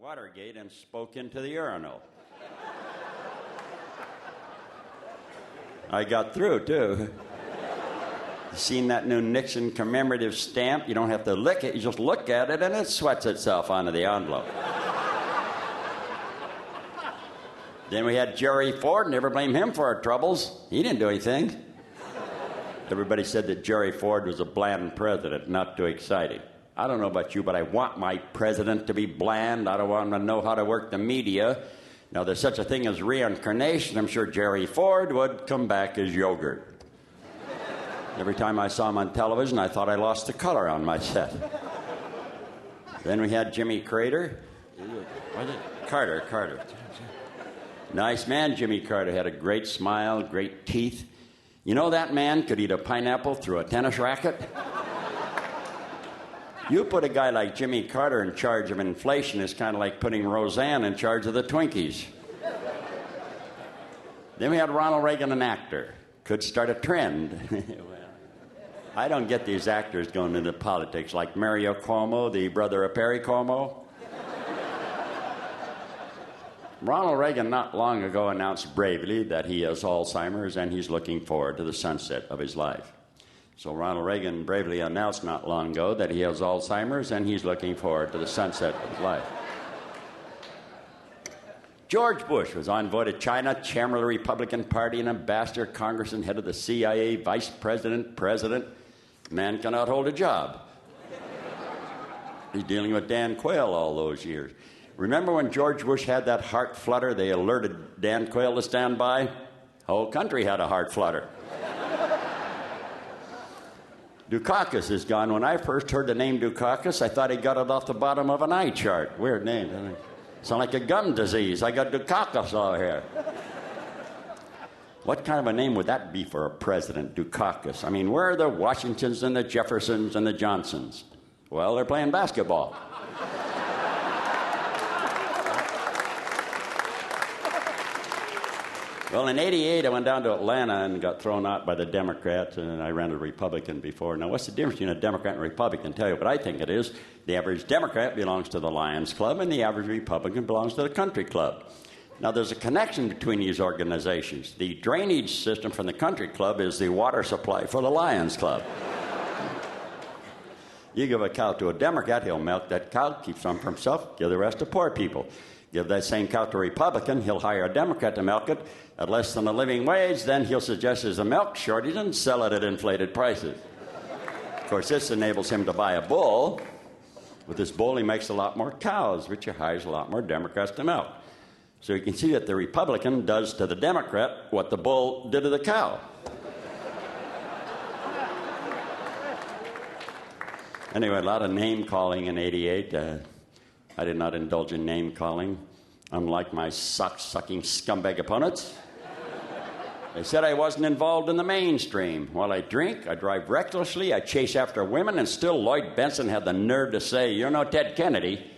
Watergate and spoke into the urinal. I got through, too. Seen that new Nixon commemorative stamp? You don't have to lick it, you just look at it and it sweats itself onto the envelope. Then we had Jerry Ford, never blame him for our troubles. He didn't do anything. Everybody said that Jerry Ford was a bland president, not too exciting. I don't know about you, but I want my president to be bland. I don't want him to know how to work the media. Now, there's such a thing as reincarnation. I'm sure Jerry Ford would come back as yogurt. Every time I saw him on television, I thought I lost the color on my set. Then we had Jimmy Carter. Carter. Nice man, Jimmy Carter. Had a great smile, great teeth. You know that man could eat a pineapple through a tennis racket? You put a guy like Jimmy Carter in charge of inflation, it's kind of like putting Roseanne in charge of the Twinkies. Then we had Ronald Reagan, an actor. Could start a trend. Well, I don't get these actors going into politics like Mario Cuomo, the brother of Perry Como. Ronald Reagan not long ago announced bravely that he has Alzheimer's and he's looking forward to the sunset of his life. So Ronald Reagan bravely announced not long ago that he has Alzheimer's and he's looking forward to the sunset of his life. George Bush was envoy to China, chairman of the Republican Party, an ambassador, congressman, head of the CIA, vice president, president. Man cannot hold a job. He's dealing with Dan Quayle all those years. Remember when George Bush had that heart flutter? They alerted Dan Quayle to stand by? The whole country had a heart flutter. Dukakis is gone. When I first heard the name Dukakis, I thought he got it off the bottom of an eye chart. Weird name, doesn't it? Sound like a gum disease. I got Dukakis all here. What kind of a name would that be for a president, Dukakis? I mean, where are the Washingtons and the Jeffersons and the Johnsons? Well, they're playing basketball. Well, in '88, I went down to Atlanta and got thrown out by the Democrats, and I ran a Republican before. Now, what's the difference between a Democrat and a Republican? Tell you what I think it is. The average Democrat belongs to the Lions Club, and the average Republican belongs to the Country Club. Now, there's a connection between these organizations. The drainage system from the Country Club is the water supply for the Lions Club. You give a cow to a Democrat, he'll milk that cow, keep some for himself, give the rest to poor people. Give that same cow to a Republican, he'll hire a Democrat to milk it at less than a living wage, then he'll suggest there's a milk shortage and sell it at inflated prices. Of course, this enables him to buy a bull. With this bull, he makes a lot more cows, which he hires a lot more Democrats to milk. So you can see that the Republican does to the Democrat what the bull did to the cow. Anyway, a lot of name-calling in '88. I did not indulge in name-calling, unlike my sock-sucking scumbag opponents. They said I wasn't involved in the mainstream. While I drink, I drive recklessly, I chase after women, and still Lloyd Bentsen had the nerve to say, "You're no Ted Kennedy."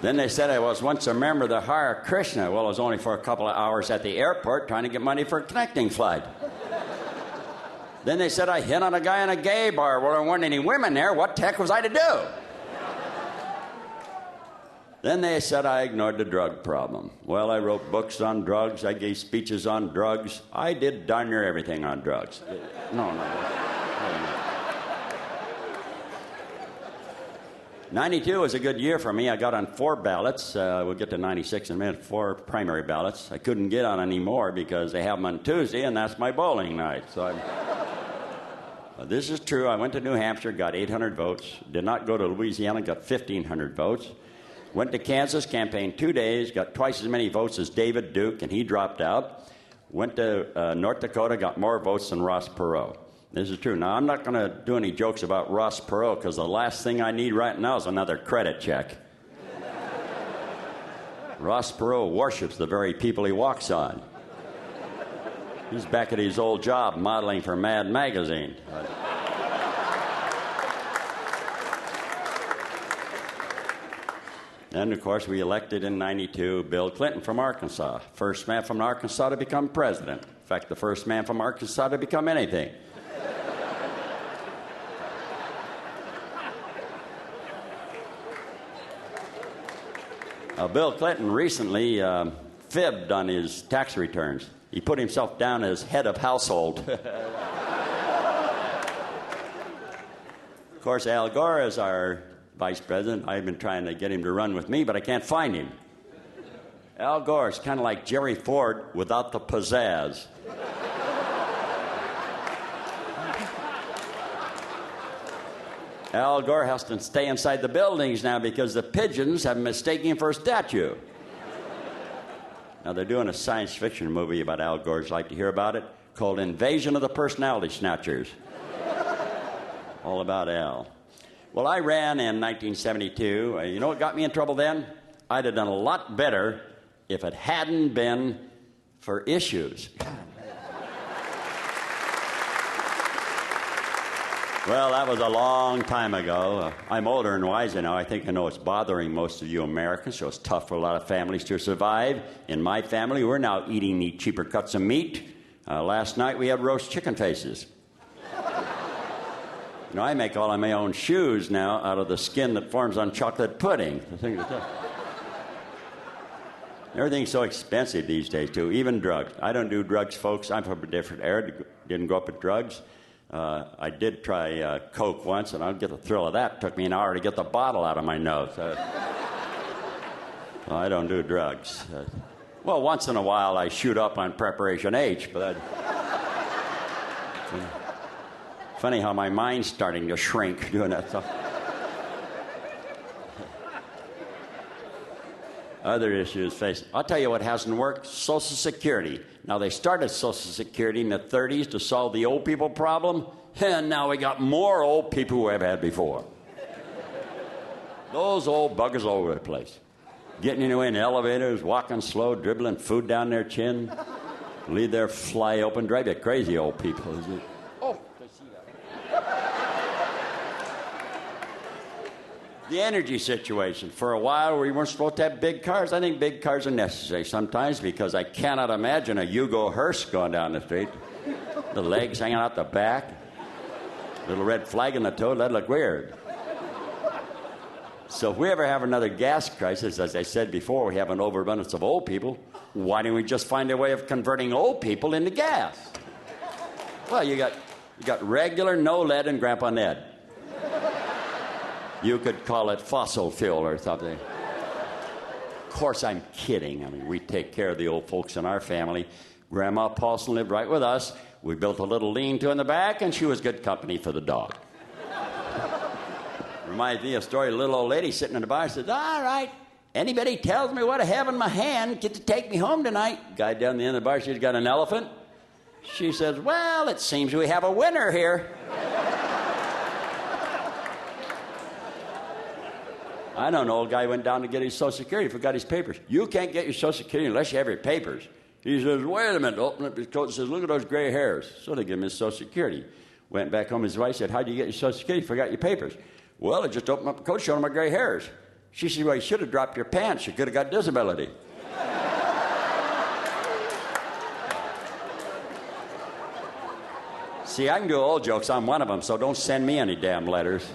Then they said I was once a member of the Hare Krishna. Well, it was only for a couple of hours at the airport trying to get money for a connecting flight. Then they said I hit on a guy in a gay bar. Well, there weren't any women there. What the heck was I to do? Then they said I ignored the drug problem. Well, I wrote books on drugs. I gave speeches on drugs. I did darn near everything on drugs. No. 92 was a good year for me. I got on 4 ballots. We'll get to 96 in a minute. 4 primary ballots. I couldn't get on any more because they have them on Tuesday, and that's my bowling night. So this is true. I went to New Hampshire, got 800 votes. Did not go to Louisiana, got 1,500 votes. Went to Kansas, campaigned 2 days, got twice as many votes as David Duke, and he dropped out. Went to North Dakota, got more votes than Ross Perot. This is true. Now, I'm not going to do any jokes about Ross Perot because the last thing I need right now is another credit check. Ross Perot worships the very people he walks on. He's back at his old job modeling for Mad Magazine. And, of course, we elected in '92 Bill Clinton from Arkansas. First man from Arkansas to become president. In fact, the first man from Arkansas to become anything. Bill Clinton recently fibbed on his tax returns. He put himself down as head of household. Of course, Al Gore is our vice president. I've been trying to get him to run with me, but I can't find him. Al Gore is kind of like Jerry Ford without the pizzazz. Al Gore has to stay inside the buildings now because the pigeons have mistaken him for a statue. Now, they're doing a science fiction movie about Al Gore. I'd like to hear about it, called Invasion of the Personality Snatchers. All about Al. Well, I ran in 1972. You know what got me in trouble then? I'd have done a lot better if it hadn't been for issues. Well, that was a long time ago. I'm older and wiser now. I think I know it's bothering most of you Americans, so it's tough for a lot of families to survive. In my family, we're now eating the cheaper cuts of meat. Last night, we had roast chicken faces. You know, I make all of my own shoes now out of the skin that forms on chocolate pudding. Everything's so expensive these days, too, even drugs. I don't do drugs, folks. I'm from a different era. Didn't grow up with drugs. I did try Coke once, and I'll get the thrill of that. It took me an hour to get the bottle out of my nose. Well, I don't do drugs. Well, once in a while I shoot up on Preparation H, but funny how my mind's starting to shrink doing that stuff. Other issues facing. I'll tell you what hasn't worked, Social Security. Now, they started Social Security in the 30s to solve the old people problem, and now we got more old people who have had before. Those old buggers all over the place. Getting anyway in elevators, walking slow, dribbling food down their chin, leave their fly open, drive you crazy, old people. Oh, I see that. The energy situation. For a while, we weren't supposed to have big cars. I think big cars are necessary sometimes because I cannot imagine a Hugo hearse going down the street. The legs hanging out the back, little red flag in the toe, that'd look weird. So if we ever have another gas crisis, as I said before, we have an overabundance of old people, why don't we just find a way of converting old people into gas? Well, you got regular, no lead, and Grandpa Ned. You could call it fossil fuel or something. Of course, I'm kidding. I mean, we take care of the old folks in our family. Grandma Paulsen lived right with us. We built a little lean-to in the back, and she was good company for the dog. Reminds me of a story of a little old lady sitting in the bar says, all right, anybody tells me what I have in my hand, get to take me home tonight. Guy down the end of the bar, she's got an elephant. She says, well, it seems we have a winner here. I know an old guy went down to get his Social Security, forgot his papers. You can't get your Social Security unless you have your papers. He says, wait a minute, open up his coat and says, look at those gray hairs. So they give him his Social Security. Went back home, his wife said, how'd you get your Social Security? Forgot your papers. Well, I just opened up the coat, showed him my gray hairs. She said, well, you should have dropped your pants. You could have got disability. See, I can do old jokes. I'm one of them, so don't send me any damn letters.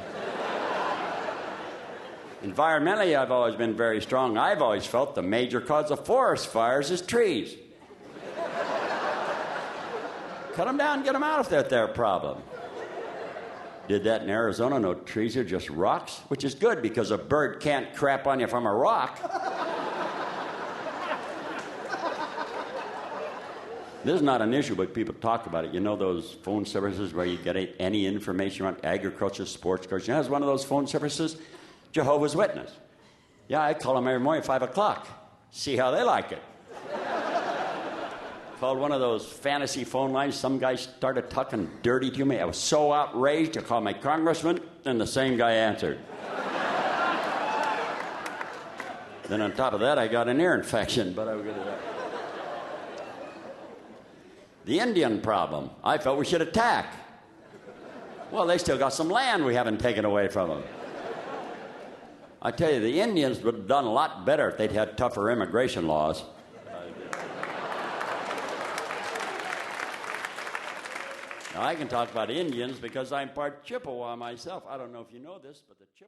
Environmentally, I've always been very strong. I've always felt the major cause of forest fires is trees. Cut them down, get them out if they're their problem. Did that in Arizona. No, trees are just rocks, which is good because a bird can't crap on you from a rock. This is not an issue, but people talk about it. You know those phone services where you get any information on agriculture, sports cars? You know, it's one of those phone services. Jehovah's Witness. Yeah, I call them every morning at 5 o'clock. See how they like it. Called one of those fantasy phone lines. Some guy started talking dirty to me. I was so outraged to call my congressman, and the same guy answered. Then on top of that, I got an ear infection, but I was good at that. The Indian problem. I felt we should attack. Well, they still got some land we haven't taken away from them. I tell you, the Indians would have done a lot better if they'd had tougher immigration laws. Now, I can talk about Indians because I'm part Chippewa myself. I don't know if you know this, but the Chippewa...